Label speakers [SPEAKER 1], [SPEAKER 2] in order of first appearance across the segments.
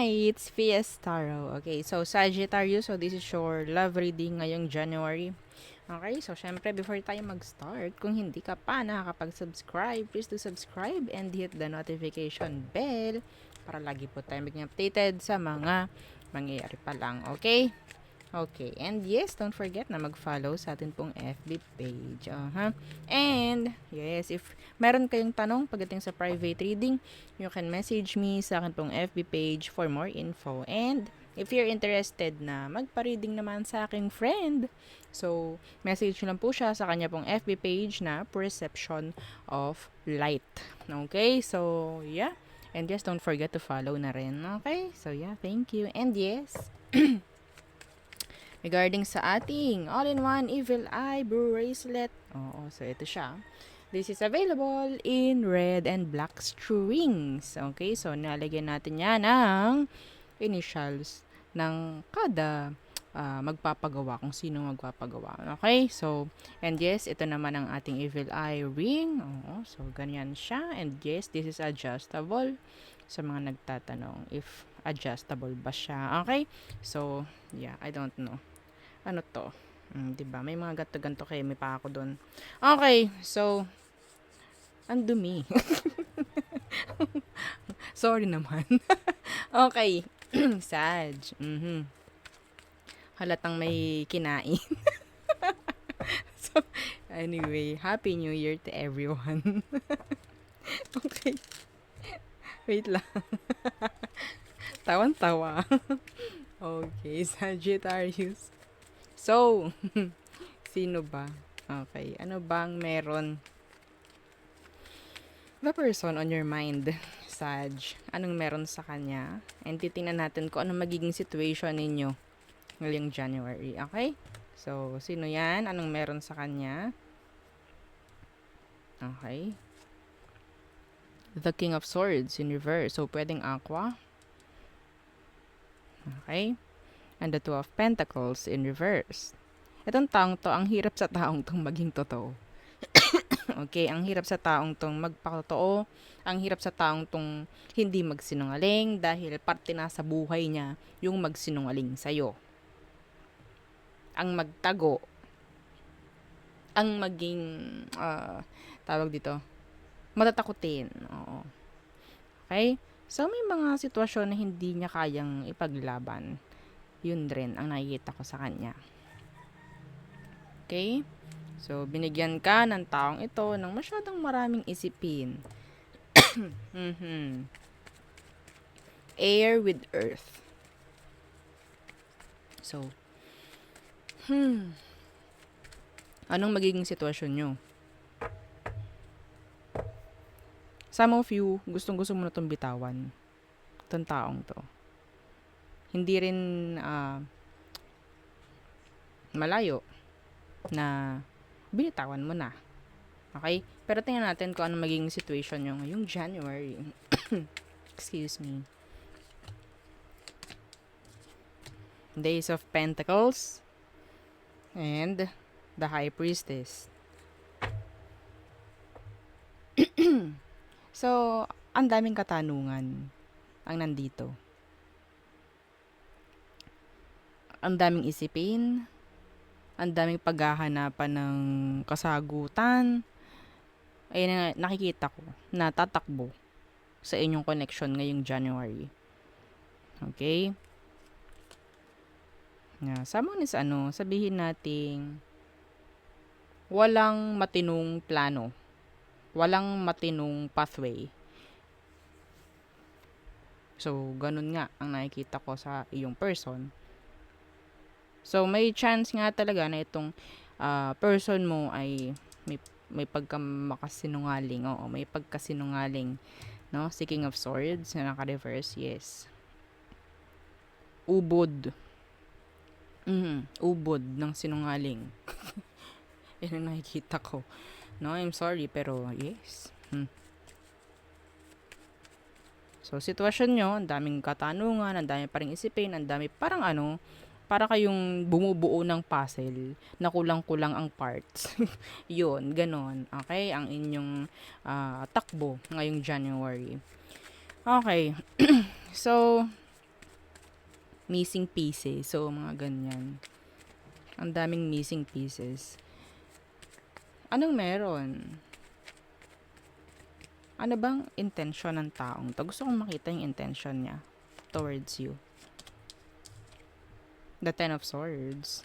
[SPEAKER 1] Hi, it's Fiestaro. Okay, so Sagittarius, so this is your love reading ngayong January. Okay, so syempre before tayo mag-start, kung hindi ka pa nakakapag-subscribe, please do subscribe and hit the notification bell para lagi po tayo maging updated sa mga mangyayari pa lang. Okay? Okay, and yes, don't forget na mag-follow sa atin pong FB page. And yes, if meron kayong tanong pagdating sa private reading, you can message me sa akin pong FB page for more info. And if you're interested na magpa-reading naman sa aking friend, so message nyo lang po siya sa kanya pong FB page na Perception of Light. Okay, so yeah. And yes, don't forget to follow na rin. Okay, so yeah, thank you. And yes, regarding sa ating all-in-one Evil Eye bracelet. Oo, so ito siya. This is available in red and black strings. Okay, so nalagyan natin yan ng initials ng kada magpapagawa, kung sino magpapagawa. Okay, so, and yes, ito naman ang ating Evil Eye ring. Oo, so ganyan siya. And yes, this is adjustable. Sa mga nagtatanong if adjustable ba siya. Okay, so, yeah, I don't know. Ano to? 'Di ba? May mga ganto-ganto keme pa ako doon. Okay, so ang dumi. Sorry naman. Okay. Sag. Halatang may kinain. So, anyway, Happy New Year to everyone. Okay. Wait lang. Tawan-tawa. Okay, Sagittarius. So, sino ba? Okay, ano bang meron? The person on your mind, Sag. Anong meron sa kanya? And titingnan natin kung anong magiging situation ninyo ngayong January. Okay? So, sino yan? Anong meron sa kanya? Okay. The King of Swords in reverse. So, pwedeng Aqua. Okay. And the Two of Pentacles in reverse. Itong taong to, ang hirap sa taong tong maging totoo. Okay, ang hirap sa taong tong magpakatotoo, ang hirap sa taong tong hindi magsinungaling dahil parte na sa buhay niya yung magsinungaling sa'yo. Ang magtago, ang maging, tawag dito, matatakutin. Oo. Okay? So, may mga sitwasyon na hindi niya kayang ipaglaban. Yun rin ang nakikita ko sa kanya. Okay? So, binigyan ka ng taong ito ng masyadong maraming isipin. Air with earth. So, anong magiging sitwasyon nyo? Some of you, gustong-gusto mo na itong bitawan. Itong taong to. Hindi rin malayo na binitawan mo na. Okay? Pero tingnan natin kung ano magiging situation nyo ngayong January. Excuse me. Days of Pentacles and the High Priestess. So, ang daming katanungan ang nandito. Ang daming isipin, ang daming paghahanapan ng kasagutan. Ayun na nakikita ko na tatakbo sa inyong connection ngayong January. Okay? Someone is sabihin nating walang matinong plano. Walang matinong pathway. So, ganun nga ang nakikita ko sa iyong person. So, may chance nga talaga na itong person mo ay may pagkamakasinungaling. Oo, may pagkasinungaling. No? Si King of Swords na naka-reverse, yes. Ubod. Ubod ng sinungaling. Yan ang nakikita ko. No, I'm sorry, pero yes. So, sitwasyon nyo, ang daming katanungan, ang dami pa rin isipin, ang dami parang para kayong bumubuo ng puzzle na kulang-kulang ang parts. Yun, ganon. Okay, ang inyong takbo ngayong January. Okay, so, missing pieces. So, mga ganyan. Ang daming missing pieces. Anong meron? Ano bang intention ng taong to? Gusto kong makita yung intention niya towards you. The Ten of Swords.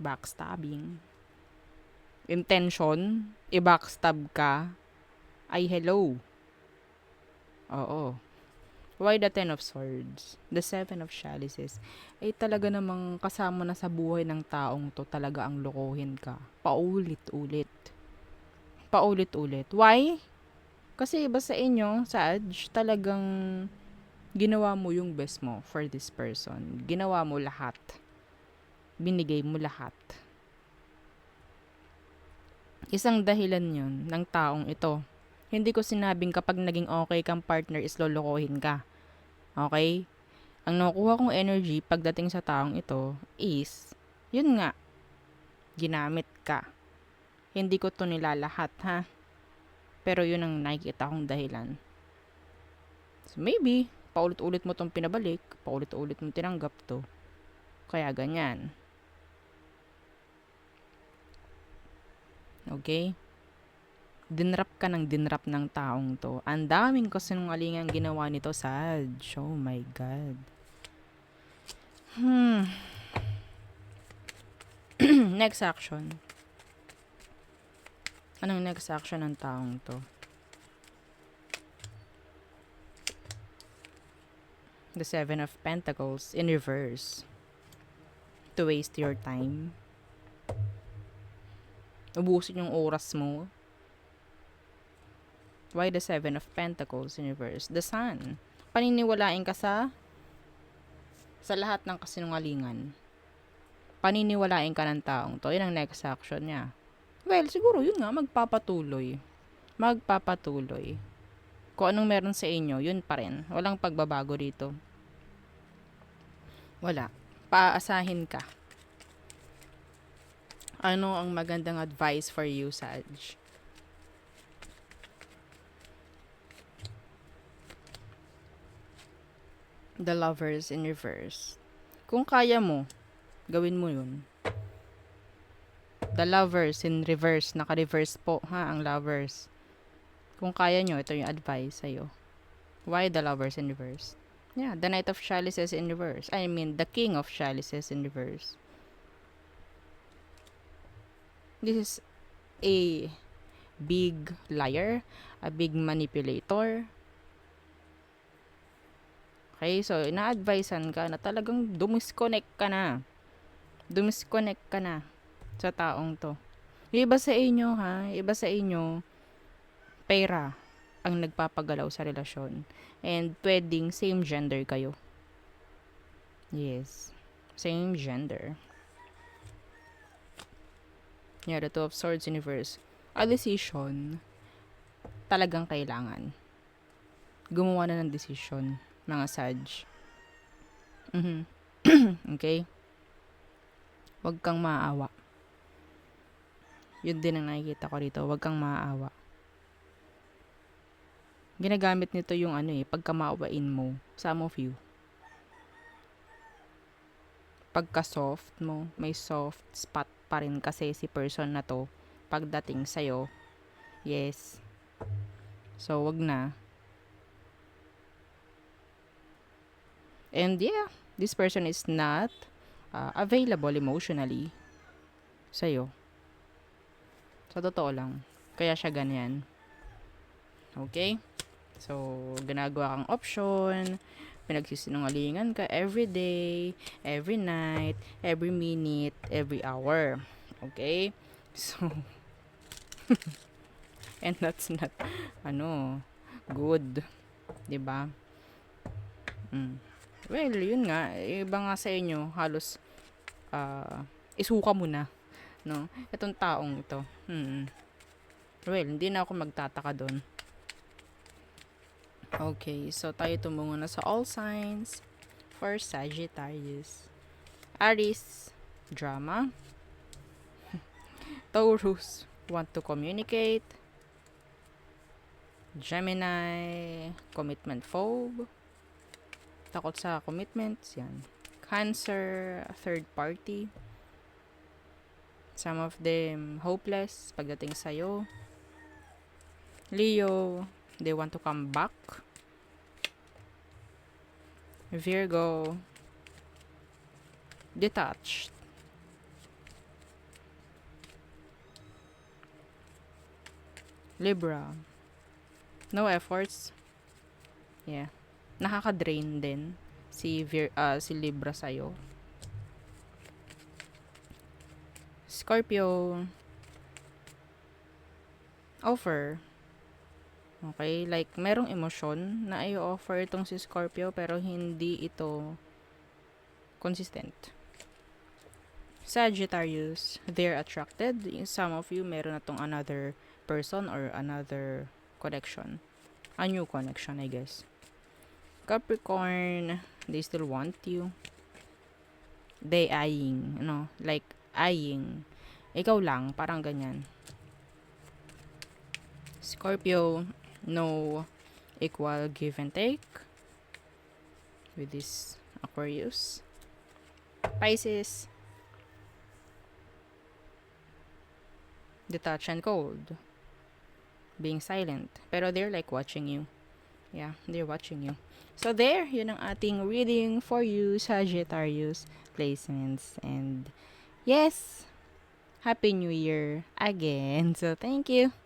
[SPEAKER 1] Backstabbing. Intention, i-backstab ka, ay hello. Oo. Why the Ten of Swords? The Seven of Chalices. Ay talaga namang kasama na sa buhay ng taong to talaga ang lokohin ka. Paulit-ulit. Paulit-ulit. Why? Kasi iba sa inyo, Sag, talagang ginawa mo yung best mo for this person. Ginawa mo lahat. Binigay mo lahat. Isang dahilan yun ng taong ito. Hindi ko sinabing kapag naging okay kang partner is lolokohin ka. Okay? Ang nakukuha kong energy pagdating sa taong ito is, yun nga, ginamit ka. Hindi ko to nilalahat, ha? Pero yun ang nakikita kong dahilan. So maybe, paulit-ulit mo tong pinabalik, paulit-ulit mo tinanggap to. Kaya ganyan. Okay? Dinrap ka ng dinrap ng taong to. Ang daming kasinungalingang ginawa nito, Sag. Oh my God. Next action. Anong next action ng taong to? The Seven of Pentacles in reverse. To waste your time. Ubusin yung oras mo. Why the Seven of Pentacles in reverse? The Sun. Paniniwalain ka sa lahat ng kasinungalingan. Paniniwalain ka ng taong to. Yun ang next action niya. Well, siguro yun nga, magpapatuloy. Magpapatuloy. Kung anong meron sa inyo, yun pa rin. Walang pagbabago dito. Wala. Paasahin ka. Ano ang magandang advice for you, Sag? The Lovers in reverse. Kung kaya mo, gawin mo yun. The Lovers in reverse. Naka-reverse po, ha, ang Lovers. Kung kaya nyo, ito yung advice sa'yo. Why the Lovers in reverse? Yeah, the Knight of Chalices in reverse. I mean, the King of Chalices in reverse. This is a big liar, a big manipulator. Okay, so ina-advisean ka na talagang dumisconnect ka na. Dumisconnect ka na sa taong to. Yung iba sa inyo, ha? Iba sa inyo, pera ang nagpapagalaw sa relasyon. And pwedeng same gender kayo. Yes. Same gender. Yeah, the Two of Swords in reverse. A decision talagang kailangan. Gumawa na ng decision, mga Sag. Okay? Huwag kang maawa. Yun din ang nakikita ko rito. Huwag kang maawa. Ginagamit nito yung pagkamaawain mo. Some of you. Pagka-soft mo, may soft spot pa rin kasi si person na to pagdating sa'yo. Yes. So, wag na. And yeah, this person is not available emotionally sa'yo. Sa totoo lang. Kaya siya ganyan. Okay? So, ginagawa kang option, pinagsisinungalingan ka every day, every night, every minute, every hour. Okay? So, and that's not, good. Diba? Well, yun nga. Iba nga sa inyo, halos, isuka mo na. No? Itong taong ito. Well, hindi na ako magtataka doon. Okay, so tayo tumungo na sa all signs for Sagittarius. Aries, drama. Taurus, want to communicate. Gemini, commitment phobe. Takot sa commitments, yan. Cancer, third party. Some of them hopeless pagdating sa'yo. Leo, they want to come back. Virgo, detached. Libra, no efforts. Yeah. Nakaka-drain din si Libra sa'yo. Scorpio, offer. Okay, like merong emosyon na i-offer itong si Scorpio pero hindi ito consistent. Sagittarius, they're attracted. Some of you meron na tong another person or another connection. A new connection, I guess. Capricorn, they still want you. They eyeing, like eyeing. Ikaw lang, parang ganyan. Scorpio, no equal give and take with this Aquarius. Pisces, detached and cold. Being silent. Pero they're like watching you. Yeah, they're watching you. So there, yun ang ating reading for you, Sagittarius placements. And yes, Happy New Year again. So thank you.